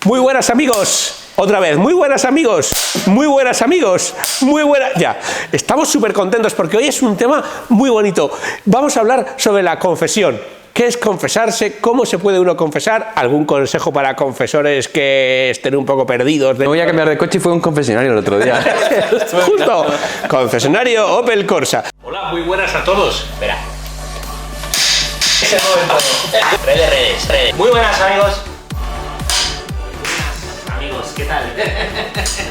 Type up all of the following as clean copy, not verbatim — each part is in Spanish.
Muy buenas amigos, otra vez, muy buenas amigos, ya, estamos súper contentos porque hoy es un tema muy bonito. Vamos a hablar sobre la confesión. ¿Qué es confesarse? ¿Cómo se puede uno confesar? ¿Algún consejo para confesores que estén un poco perdidos? Me voy a cambiar de coche y fue un confesionario el otro día. Justo, confesonario Opel Corsa. Hola, muy buenas a todos. Espera. Ese momento. Redes. Muy buenas amigos. Amigos, ¿qué tal? Ese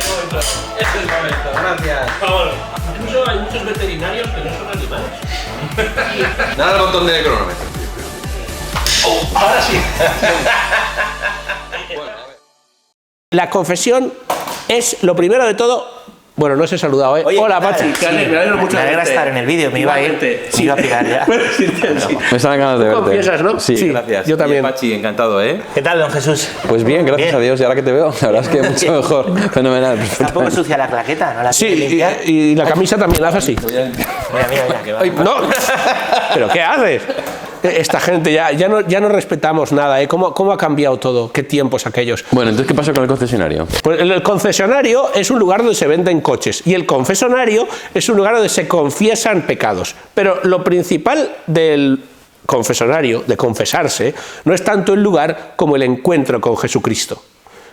momento. Es el momento, gracias. Por incluso hay muchos veterinarios que no son animales. Nada al botón de cronómetro. Ahora sí. La confesión es lo primero de todo. Bueno, no os he saludado, ¿eh? Oye, hola, ¿qué tal? Pachi. Sí, me alegra estar en el vídeo, me iba a ir. Sí. Me iba a picar ya. Sí. Me están ganas de verte. Confiesas, ¿no? Sí, gracias. Yo también. Y Pachi, encantado, ¿eh? ¿Qué tal, don Jesús? Pues bien, gracias a Dios. Y ahora que te veo, la verdad es que mucho mejor. Fenomenal. Está un poco sucia la claqueta, ¿no la Sí, quieres limpiar? y la camisa también la hace así. Mira, que va. Ay, no, ¿pero qué haces? Esta gente ya no respetamos nada, ¿eh? ¿Cómo ha cambiado todo? ¿Qué tiempos aquellos? Bueno, entonces, ¿qué pasa con el concesionario? Pues el concesionario es un lugar donde se venden coches y el confesonario es un lugar donde se confiesan pecados. Pero lo principal del confesonario, de confesarse, no es tanto el lugar como el encuentro con Jesucristo.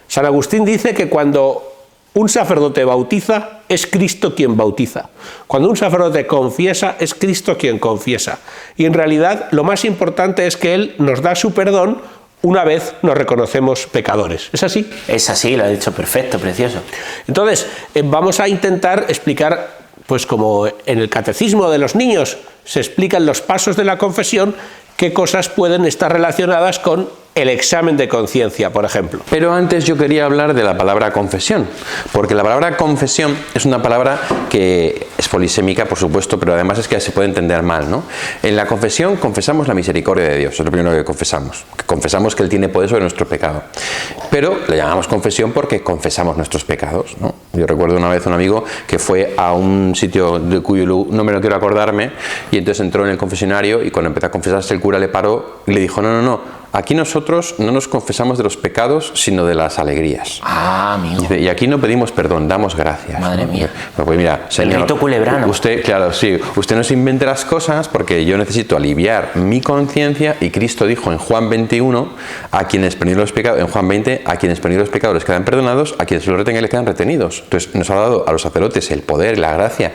San Agustín dice que cuando un sacerdote bautiza, es Cristo quien bautiza. Cuando un sacerdote confiesa, es Cristo quien confiesa. Y en realidad lo más importante es que Él nos da su perdón una vez nos reconocemos pecadores. ¿Es así? Es así, lo ha dicho perfecto, precioso. Entonces, vamos a intentar explicar, pues como en el catecismo de los niños se explican los pasos de la confesión, qué cosas pueden estar relacionadas con el examen de conciencia, por ejemplo. Pero antes yo quería hablar de la palabra confesión, porque la palabra confesión es una palabra que es polisémica, por supuesto, pero además es que se puede entender mal, ¿no? En la confesión confesamos la misericordia de Dios, es lo primero que confesamos. Confesamos que Él tiene poder sobre nuestro pecado. Pero le llamamos confesión porque confesamos nuestros pecados, ¿no? Yo recuerdo una vez un amigo que fue a un sitio de cuyo nombre no quiero acordarme, y entonces entró en el confesionario y cuando empezó a confesarse el cura le paró y le dijo, no. Aquí nosotros no nos confesamos de los pecados, sino de las alegrías. Ah, amigo. Dice, y aquí no pedimos perdón, damos gracias. Madre mía. Pues mira, señor, el rito culebrano. Usted, claro, sí. Usted no se invente las cosas porque yo necesito aliviar mi conciencia y Cristo dijo en Juan 21, a quienes perdonen los pecados, en Juan 20, a quienes perdonen los pecados les quedan perdonados, a quienes los retengan les quedan retenidos. Entonces nos ha dado a los sacerdotes el poder y la gracia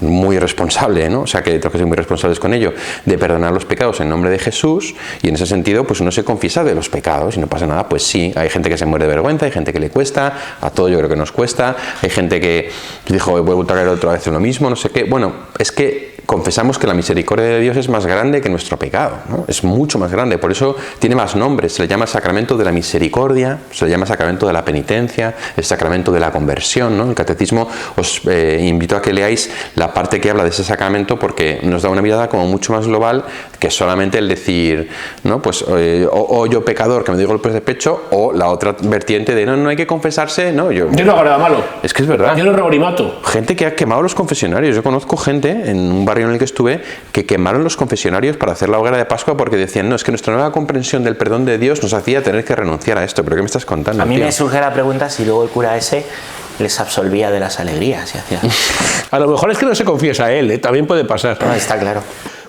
muy responsable, ¿no? O sea, que tengo que ser muy responsables con ello, de perdonar los pecados en nombre de Jesús, y en ese sentido, pues uno se confiesa de los pecados y no pasa nada. Pues sí, hay gente que se muere de vergüenza, hay gente que le cuesta, a todo yo creo que nos cuesta, hay gente que dijo, voy a traer otra vez lo mismo, no sé qué. Bueno, es que confesamos que la misericordia de Dios es más grande que nuestro pecado, ¿no? Es mucho más grande, por eso tiene más nombres. Se le llama sacramento de la misericordia, se le llama sacramento de la penitencia, el sacramento de la conversión, ¿no? El catecismo os invito a que leáis la parte que habla de ese sacramento porque nos da una mirada como mucho más global que solamente el decir, ¿no? Pues o yo pecador que me doy golpes de pecho, o la otra vertiente de no hay que confesarse, no, yo no hago nada malo. Es que es verdad. Yo no robo ni mato. Gente que ha quemado los confesionarios. Yo conozco gente en un barrio en el que estuve que quemaron los confesionarios para hacer la hoguera de Pascua porque decían, no, es que nuestra nueva comprensión del perdón de Dios nos hacía tener que renunciar a esto. ¿Pero qué me estás contando? A mí tío? me surge la pregunta si luego el cura ese les absolvía de las alegrías y hacía. A lo mejor es que no se confiesa él, ¿eh? También puede pasar. No, está claro.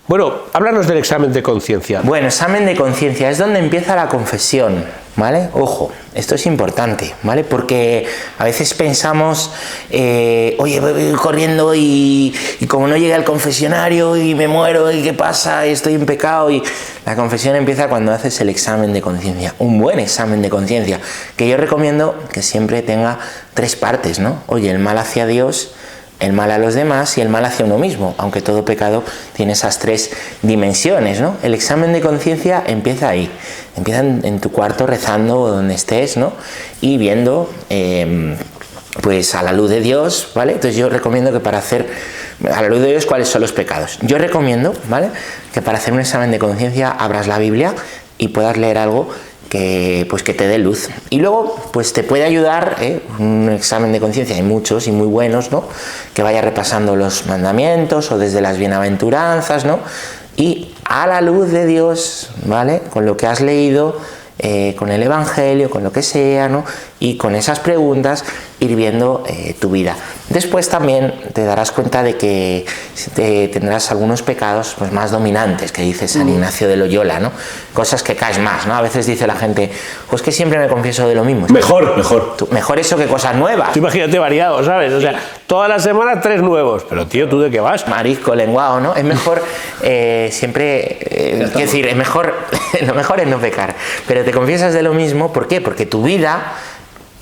Bueno, háblanos del examen de conciencia. Bueno, examen de conciencia es donde empieza la confesión, ¿vale? Ojo, esto es importante, ¿vale? Porque a veces pensamos, oye, voy corriendo y como no llegue al confesionario y me muero, ¿y qué pasa? Estoy en pecado. Y la confesión empieza cuando haces el examen de conciencia, un buen examen de conciencia, que yo recomiendo que siempre tenga 3 partes, ¿no? Oye, el mal hacia Dios, el mal a los demás y el mal hacia uno mismo, aunque todo pecado tiene esas 3 dimensiones, ¿no? El examen de conciencia empieza ahí, empieza en tu cuarto rezando donde estés, ¿no? Y viendo, pues a la luz de Dios, ¿vale? Entonces yo recomiendo que para hacer, a la luz de Dios, cuáles son los pecados. Yo recomiendo, ¿vale? Que para hacer un examen de conciencia abras la Biblia y puedas leer algo que te dé luz. Y luego, pues te puede ayudar, un examen de conciencia, hay muchos y muy buenos, ¿no? Que vaya repasando los mandamientos o desde las bienaventuranzas, ¿no? Y a la luz de Dios, ¿vale? Con lo que has leído, con el Evangelio, con lo que sea, ¿no? Y con esas preguntas ir viendo tu vida. Después también te darás cuenta de que tendrás algunos pecados pues, más dominantes, que dice San Ignacio de Loyola, ¿no? Cosas que caes más, ¿no? A veces dice la gente, pues que siempre me confieso de lo mismo. Mejor. Mejor eso que cosas nuevas. Tú imagínate variado, ¿sabes? O sea, toda la semana 3 nuevos. Pero tío, ¿tú de qué vas? Marisco, lenguado, ¿no? Es mejor siempre, es decir, es mejor, lo mejor es no pecar. Pero te confiesas de lo mismo, ¿por qué? Porque tu vida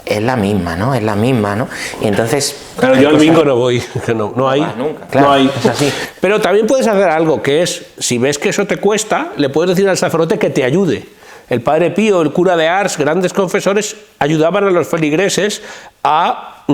es la misma, ¿no? Es la misma, ¿no? Y entonces... Claro, yo al bingo no voy, que no hay. Nunca, claro, no hay. es así. Pero también puedes hacer algo, que es, si ves que eso te cuesta, le puedes decir al sacerdote que te ayude. El padre Pío, el cura de Ars, grandes confesores, ayudaban a los feligreses a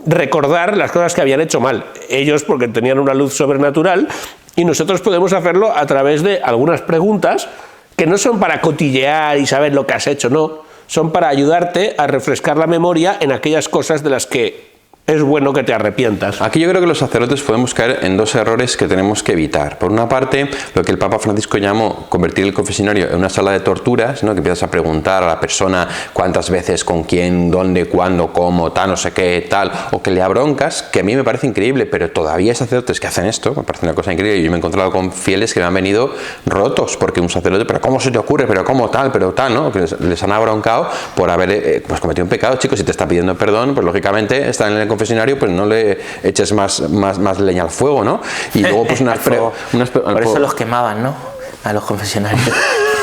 recordar las cosas que habían hecho mal. Ellos porque tenían una luz sobrenatural, y nosotros podemos hacerlo a través de algunas preguntas que no son para cotillear y saber lo que has hecho, no. Son para ayudarte a refrescar la memoria en aquellas cosas de las que es bueno que te arrepientas. Aquí yo creo que los sacerdotes podemos caer en 2 errores que tenemos que evitar. Por una parte, lo que el Papa Francisco llamó convertir el confesionario en una sala de torturas, ¿no? Que empiezas a preguntar a la persona cuántas veces, con quién, dónde, cuándo, cómo, tal, no sé qué, tal, o que le abroncas, que a mí me parece increíble, pero todavía hay sacerdotes que hacen esto, me parece una cosa increíble. Yo me he encontrado con fieles que me han venido rotos, porque un sacerdote, pero ¿cómo se te ocurre? Pero ¿cómo tal? Pero tal, ¿no? Que les han abroncado por haber pues cometido un pecado. Chicos, si te está pidiendo perdón, pues lógicamente está en el confesionario, pues no le eches más leña al fuego, ¿no? Y luego pues por eso los quemaban, ¿no? A los confesionarios.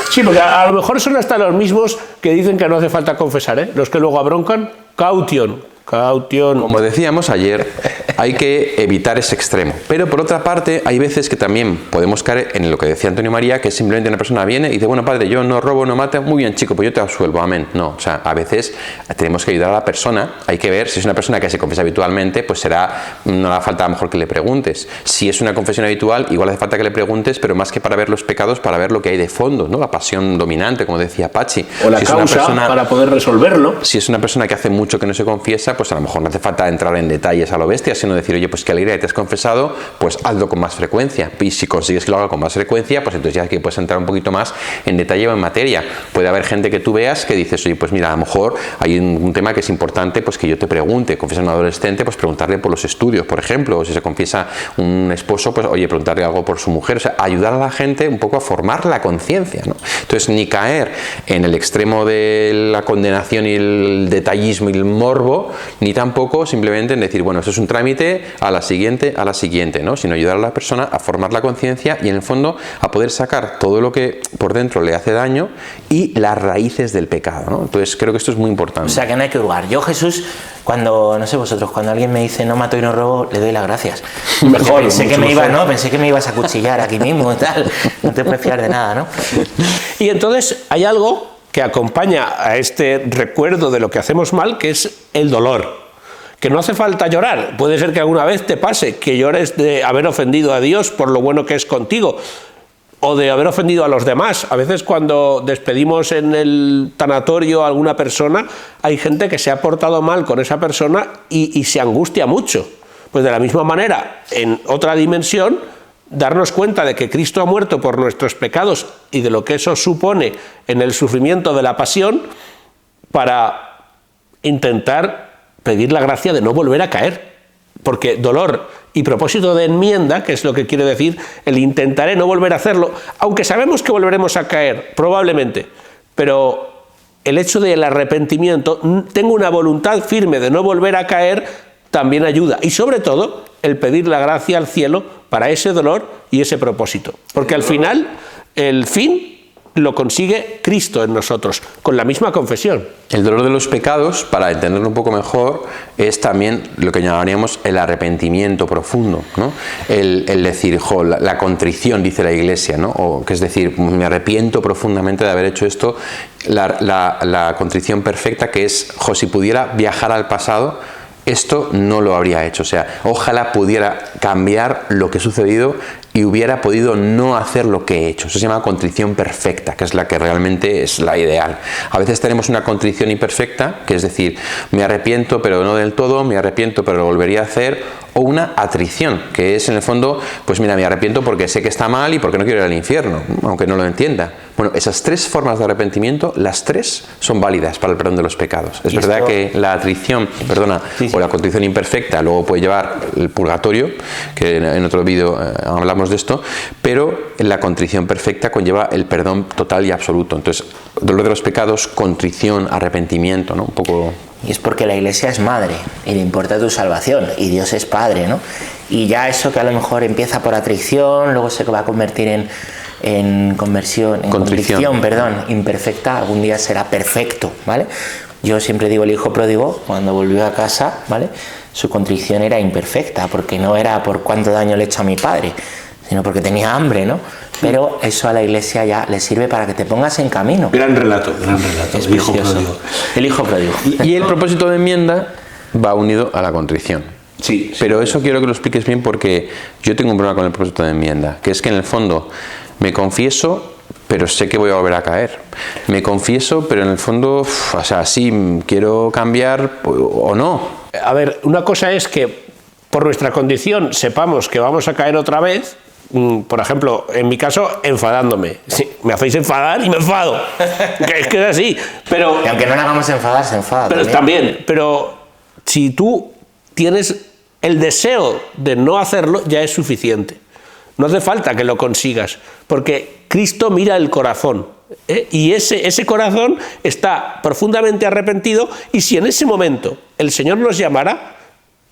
Sí, porque a lo mejor son hasta los mismos que dicen que no hace falta confesar, ¿eh? Los que luego abroncan, caution. Como decíamos ayer, hay que evitar ese extremo. Pero por otra parte, hay veces que también podemos caer en lo que decía Antonio María, que simplemente una persona viene y dice, bueno, padre, yo no robo, no mato, muy bien, chico, pues yo te absuelvo, amén. No, o sea, a veces tenemos que ayudar a la persona, hay que ver si es una persona que se confiesa habitualmente, pues no hace falta a lo mejor que le preguntes. Si es una confesión habitual, igual hace falta que le preguntes, pero más que para ver los pecados, para ver lo que hay de fondo, ¿no? La pasión dominante, como decía Pachi. O la causa para poder resolverlo. Si es una persona que hace mucho que no se confiesa, pues a lo mejor no hace falta entrar en detalles a lo bestia, sino decir, oye, pues qué alegría que te has confesado, pues hazlo con más frecuencia. Y si consigues que lo haga con más frecuencia, pues entonces ya que puedes entrar un poquito más en detalle o en materia. Puede haber gente que tú veas que dices, oye, pues mira, a lo mejor hay un tema que es importante, pues que yo te pregunte. Confiesa a un adolescente, pues preguntarle por los estudios, por ejemplo, o si se confiesa un esposo, pues oye, preguntarle algo por su mujer. O sea, ayudar a la gente un poco a formar la conciencia, ¿no? Entonces, ni caer en el extremo de la condenación y el detallismo y el morbo, ni tampoco simplemente en decir, bueno, esto es un trámite, a la siguiente, ¿no? Sino ayudar a la persona a formar la conciencia y en el fondo a poder sacar todo lo que por dentro le hace daño y las raíces del pecado, ¿no? Entonces creo que esto es muy importante. O sea, que no hay que hurgar. Yo, Jesús, cuando, no sé vosotros, cuando alguien me dice no mato y no robo, le doy las gracias. Mejor, pensé que me ibas a cuchillar aquí mismo y tal. No te puedes fiar de nada, ¿no? Y entonces hay algo que acompaña a este recuerdo de lo que hacemos mal, que es el dolor. Que no hace falta llorar. Puede ser que alguna vez te pase que llores de haber ofendido a Dios por lo bueno que es contigo, o de haber ofendido a los demás. A veces cuando despedimos en el tanatorio a alguna persona, hay gente que se ha portado mal con esa persona y se angustia mucho. Pues de la misma manera, en otra dimensión, darnos cuenta de que Cristo ha muerto por nuestros pecados y de lo que eso supone en el sufrimiento de la pasión, para intentar pedir la gracia de no volver a caer, porque dolor y propósito de enmienda, que es lo que quiere decir el intentaré no volver a hacerlo, aunque sabemos que volveremos a caer, probablemente, pero el hecho del arrepentimiento, tengo una voluntad firme de no volver a caer, también ayuda, y sobre todo el pedir la gracia al cielo para ese dolor y ese propósito, porque al final el fin lo consigue Cristo en nosotros, con la misma confesión. El dolor de los pecados, para entenderlo un poco mejor, es también lo que llamaríamos el arrepentimiento profundo, ¿no? El decir, la contrición, dice la Iglesia, ¿no? O, que es decir, me arrepiento profundamente de haber hecho esto, la contrición perfecta, que es, si pudiera viajar al pasado, esto no lo habría hecho. O sea, ojalá pudiera cambiar lo que ha sucedido y hubiera podido no hacer lo que he hecho. Eso se llama contrición perfecta, que es la que realmente es la ideal. A veces tenemos una contrición imperfecta, que es decir, me arrepiento pero no del todo, me arrepiento pero lo volvería a hacer, o una atrición, que es en el fondo, pues mira, me arrepiento porque sé que está mal y porque no quiero ir al infierno, aunque no lo entienda. Bueno, esas tres formas de arrepentimiento, las tres son válidas para el perdón de los pecados. Es verdad que la atrición, o la contrición imperfecta luego puede llevar el purgatorio, que en otro vídeo hablamos de esto, pero la contrición perfecta conlleva el perdón total y absoluto. Entonces, dolor de los pecados, contrición, arrepentimiento, ¿no? Un poco... Y es porque la Iglesia es madre y le importa tu salvación y Dios es padre, ¿no? Y ya eso que a lo mejor empieza por atrición, luego se va a convertir en contrición, imperfecta, algún día será perfecto, ¿vale? Yo siempre digo, el hijo pródigo, cuando volvió a casa, ¿vale?, su contrición era imperfecta, porque no era por cuánto daño le he hecho a mi padre, sino porque tenía hambre, ¿no? Pero eso a la Iglesia ya le sirve para que te pongas en camino. Gran relato, es el hijo pródigo. El hijo pródigo. Y el propósito de enmienda va unido a la contrición. Sí, pero eso quiero que lo expliques bien, porque yo tengo un problema con el propósito de enmienda, que es que en el fondo me confieso, pero sé que voy a volver a caer. Me confieso, pero en el fondo, o sea, sí, quiero cambiar o no. A ver, una cosa es que por nuestra condición sepamos que vamos a caer otra vez. Por ejemplo, en mi caso, enfadándome. Sí, me hacéis enfadar y me enfado. Es que es así. Pero, y aunque no le hagamos enfadar, se enfada. Pero también, pero si tú tienes el deseo de no hacerlo, ya es suficiente. No hace falta que lo consigas, porque Cristo mira el corazón, ¿eh? Y ese corazón está profundamente arrepentido, y si en ese momento el Señor nos llamara,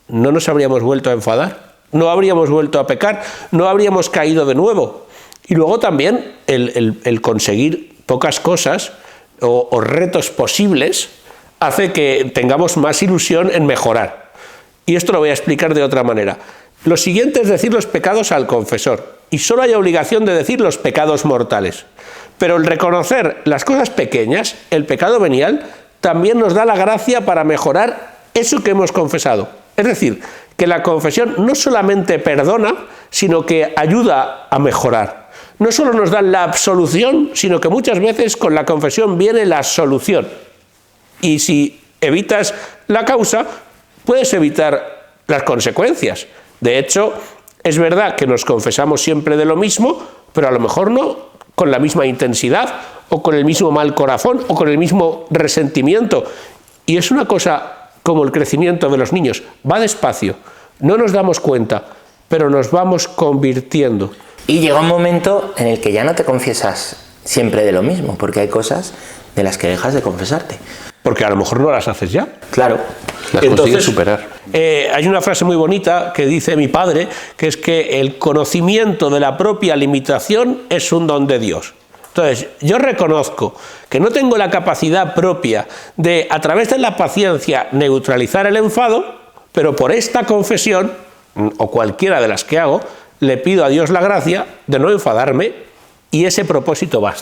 no nos habríamos vuelto a enfadar, no habríamos vuelto a pecar, no habríamos caído de nuevo. Y luego también el conseguir pocas cosas o retos posibles hace que tengamos más ilusión en mejorar. Y esto lo voy a explicar de otra manera. Lo siguiente es decir los pecados al confesor, y solo hay obligación de decir los pecados mortales. Pero el reconocer las cosas pequeñas, el pecado venial, también nos da la gracia para mejorar eso que hemos confesado. Es decir, que la confesión no solamente perdona, sino que ayuda a mejorar. No solo nos da la absolución, sino que muchas veces con la confesión viene la solución. Y si evitas la causa, puedes evitar las consecuencias. De hecho, es verdad que nos confesamos siempre de lo mismo, pero a lo mejor no con la misma intensidad, o con el mismo mal corazón, o con el mismo resentimiento. Y es una cosa como el crecimiento de los niños, va despacio, no nos damos cuenta, pero nos vamos convirtiendo. Y llega un momento en el que ya no te confiesas siempre de lo mismo, porque hay cosas de las que dejas de confesarte. Porque a lo mejor no las haces ya. Claro. Las consigues superar. Hay una frase muy bonita que dice mi padre, que es que el conocimiento de la propia limitación es un don de Dios. Entonces, yo reconozco que no tengo la capacidad propia de, a través de la paciencia, neutralizar el enfado, pero por esta confesión, o cualquiera de las que hago, le pido a Dios la gracia de no enfadarme, y ese propósito basta.